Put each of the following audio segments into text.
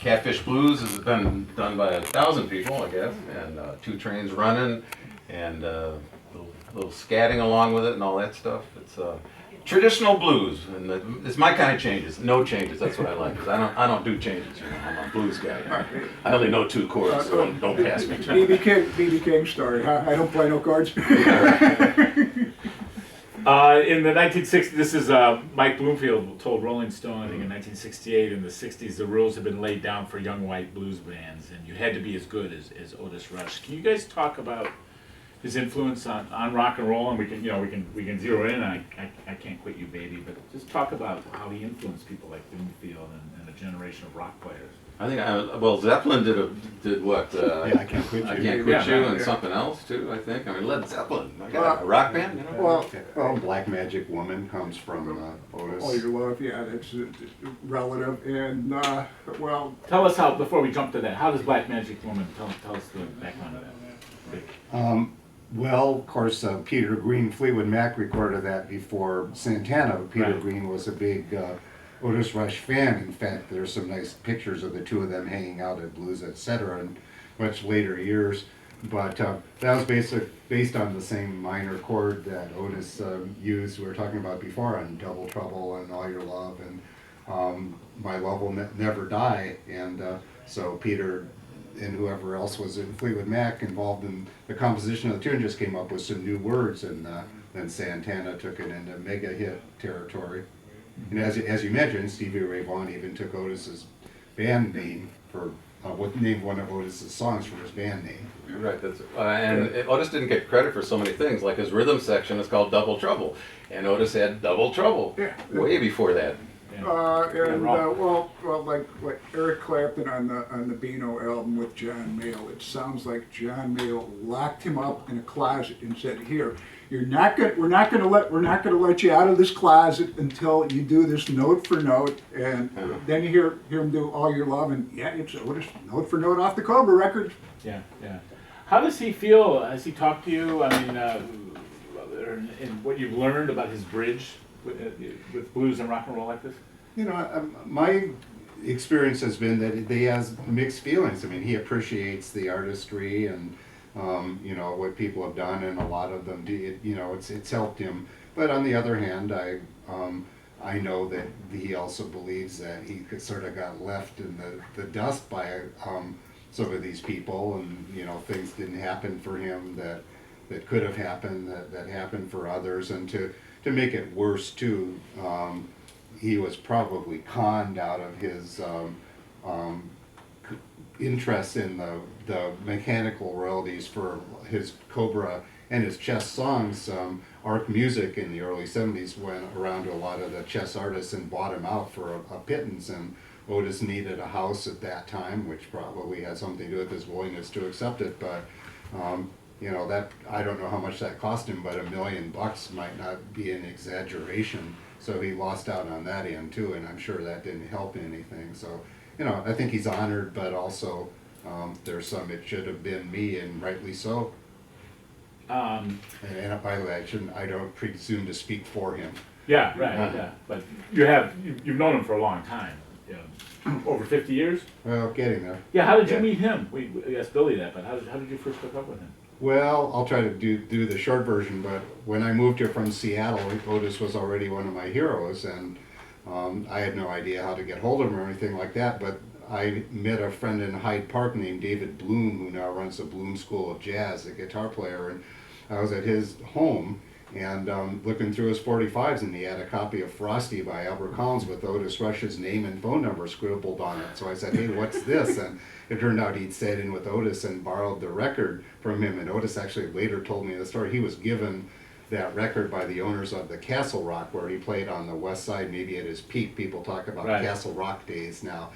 Catfish Blues has been done by 1,000 people, I guess, and two trains running, and little scatting along with it and all that stuff. It's traditional blues, and it's my kind of changes. No changes. That's what I like. 'Cause I don't do changes. You know, I'm a blues guy. I only know two chords, so don't pass me. B.B. King story, huh? I don't play no cards. In the 1960s, this is Mike Bloomfield told Rolling Stone, I think in 1968, in the 60s, the rules had been laid down for young white blues bands, and you had to be as good as Otis Rush. Can you guys talk about his influence on rock and roll? And we can zero in. I Can't Quit You Baby, but just talk about how he influenced people like Bloomfield and a generation of rock players. I think Zeppelin did what? I Can't Quit You. I Can't Quit You, and yeah. something else too. I think. I mean, Led Zeppelin, a rock band. You know? Well, Black Magic Woman comes from Otis. All Your Love, yeah, that's relative. And, well, Tell us how, before we jump to that, how does Black Magic Woman, tell us the background of that. Well, of course, Peter Green, Fleetwood Mac recorded that before Santana. Peter Right. Green was a big Otis Rush fan. In fact, there's some nice pictures of the two of them hanging out at Blues, etc. in much later years. But that was based on the same minor chord that Otis used. We were talking about before on Double Trouble and All Your Love and My Love Will Never Die. And so Peter and whoever else was in Fleetwood Mac involved in the composition of the tune just came up with some new words, and then Santana took it into mega hit territory. And as you mentioned, Stevie Ray Vaughan even took Otis's band name for named one of Otis's songs for his band name. Right, that's and Otis didn't get credit for so many things. Like his rhythm section is called Double Trouble, and Otis had Double Trouble way before that. well, like Eric Clapton on the Beano album with John Mayall, it sounds like John Mayall locked him up in a closet and said, "Here, we're not gonna let you out of this closet until you do this note for note." And then you hear him do All Your Love, and it's Otis note for note off the Cobra record. Yeah. How does he feel? Has he talked to you? I mean, in what you've learned about his bridge with blues and rock and roll like this? You know, my experience has been that he has mixed feelings. I mean, he appreciates the artistry and you know what people have done, and a lot of them, you know, it's helped him. But on the other hand, I know that he also believes that he sort of got left in the dust by some of these people, and you know, things didn't happen for him that could have happened, that happened for others, and to make it worse too. He was probably conned out of his interest in the mechanical royalties for his Cobra and his chess songs. Arc Music in the early 70s went around to a lot of the chess artists and bought him out for a pittance, and Otis needed a house at that time, which probably had something to do with his willingness to accept it. But you know, that I don't know how much that cost him, but $1 million might not be an exaggeration. So he lost out on that end too, and I'm sure that didn't help anything. So, you know, I think he's honored, but also there's some "it should have been me," and rightly so. And by the way, I don't presume to speak for him. Yeah, right. Yeah, but you've known him for a long time. You know, over 50 years. Well, getting there. Yeah. How did you meet him? We asked Billy that, but how did you first hook up with him? Well, I'll try to do the short version, but when I moved here from Seattle, Otis was already one of my heroes, and I had no idea how to get hold of him or anything like that, but I met a friend in Hyde Park named David Bloom, who now runs the Bloom School of Jazz, a guitar player, and I was at his home, and looking through his 45s, and he had a copy of Frosty by Albert Collins with Otis Rush's name and phone number scribbled on it. So I said, "Hey, what's this?" And it turned out he'd sat in with Otis and borrowed the record from him, and Otis actually later told me the story. He was given that record by the owners of the Castle Rock, where he played on the West Side, maybe at his peak. People talk about Castle Rock days now.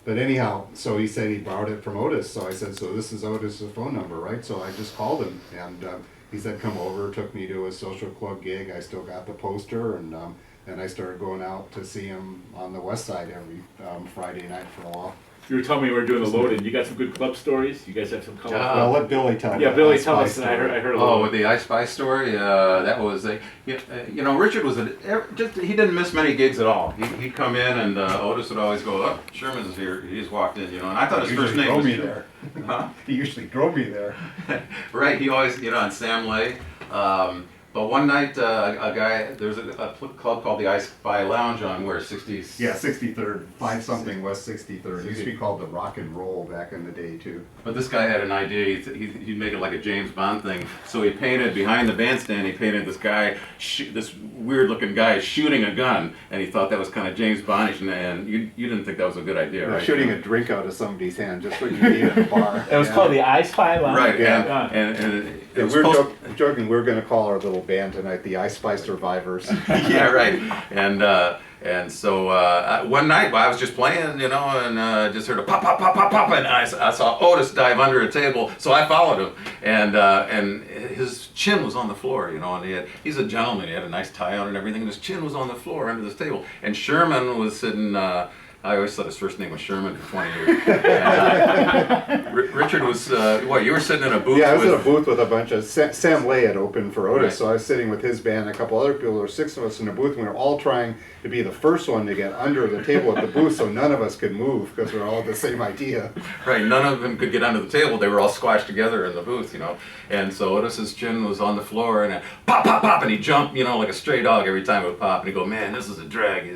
But anyhow, so he said he borrowed it from Otis. So I said, "So this is Otis's phone number, right?" So I just called him, and he said, "Come over," took me to a social club gig. I still got the poster, and and I started going out to see him on the west side every Friday night for a while. You were telling me we were doing the load-in. You got some good club stories? You guys have some colorful... Well, let Billy tell. Yeah, the Billy, Ice tell Spy us. I story. heard a Oh, little. with the I Spy story, that was you know, Richard was he didn't miss many gigs at all. He'd come in and Otis would always go, "Oh, Sherman's here." He just walked in, you know, and I thought his first name was there. Huh? He usually drove me there. Right, he always, you know, on Sam Lay. But one night, a guy, there's a club called the I Spy Lounge on where 60s. Yeah, 63rd. Find something West 63rd. It used to be called the Rock and Roll back in the day too. But this guy had an idea. He'd make it like a James Bond thing. So he painted behind the bandstand. He painted this guy, this weird-looking guy shooting a gun, and he thought that was kind of James Bondish. And you didn't think that was a good idea, right? Shooting a drink out of somebody's hand, just what you need at a bar. It was called the I Spy Lounge? Right, Yeah. and it Yeah, was we're supposed. joking. We're going to call our little band tonight the I Spy Survivors. Yeah, right. And so one night while I was just playing, you know, and just heard a pop, pop, pop, pop, pop, and I saw Otis dive under a table, so I followed him, and his chin was on the floor, you know, and he's a gentleman. He had a nice tie on and everything, and his chin was on the floor under this table, and Sherman was sitting. I always thought his first name was Sherman for 20 years. And, Richard was, what, you were sitting in a booth? Yeah, I was with, in a booth with a bunch of Sam Lay had opened for Otis, Right. so I was sitting with his band, and a couple other people. There were 6 of us in a booth, and we were all trying to be the first one to get under the table at the booth, so none of us could move because we were all had the same idea. Right, none of them could get under the table. They were all squashed together in the booth, you know. And so Otis's chin was on the floor, and pop, pop, pop, and he jumped, you know, like a stray dog every time it would pop. And he'd go, "Man, this is a drag."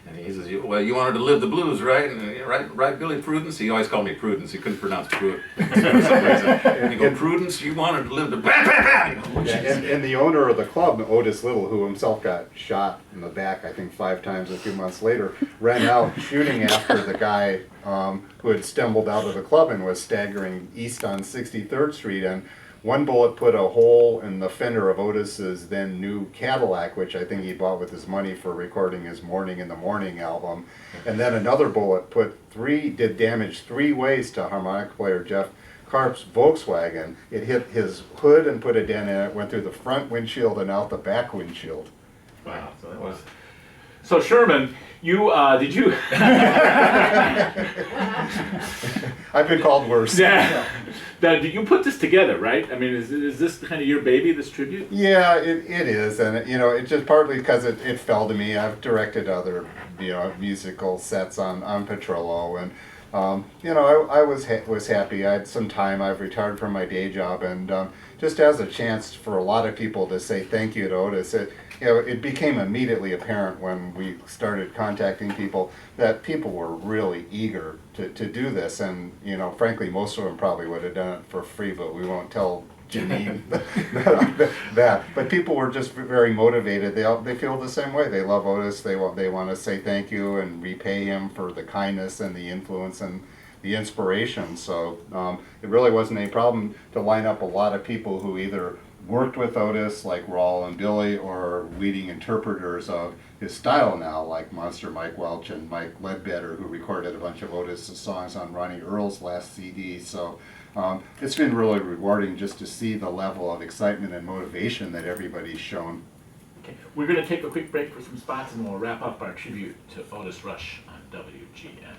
And he says, "Well, you wanted to live the blues, right?" And right, Billy Prudence. He always called me Prudence. He couldn't pronounce Prudence for some reason. And he go, "Prudence, you wanted to live the bam, bam, bam." He go, "Oh, Yeah, jeez." and the owner of the club, Otis Little, who himself got shot in the back, I think 5 times a few months later, ran out shooting after the guy who had stumbled out of the club and was staggering east on 63rd Street. And one bullet put a hole in the fender of Otis's then new Cadillac, which I think he bought with his money for recording his Morning in the Morning album. And then another bullet did damage 3 ways to harmonica player Jeff Karp's Volkswagen. It hit his hood and put a dent in it, went through the front windshield and out the back windshield. Wow, so that was. So Sherman, you, did you... I've been called worse. Yeah. Now, did you put this together, right? I mean, is this kind of your baby, this tribute? Yeah, it is, and you know, it's just partly because it fell to me. I've directed other, you know, musical sets on Petrillo, and you know, I was happy. I had some time. I've retired from my day job, and just as a chance for a lot of people to say thank you to Otis. It became immediately apparent when we started contacting people that people were really eager to do this, and you know, frankly, most of them probably would have done it for free, but we won't tell Janine that. But people were just very motivated. They feel the same way. They love Otis. They want to say thank you and repay him for the kindness and the influence and the inspiration. So it really wasn't any problem to line up a lot of people who either worked with Otis, like Raul and Billy, or leading interpreters of his style now, like Monster Mike Welch and Mike Ledbetter, who recorded a bunch of Otis songs on Ronnie Earl's last CD. So it's been really rewarding just to see the level of excitement and motivation that everybody's shown. Okay, we're going to take a quick break for some spots, and we'll wrap up our tribute to Otis Rush on WGN.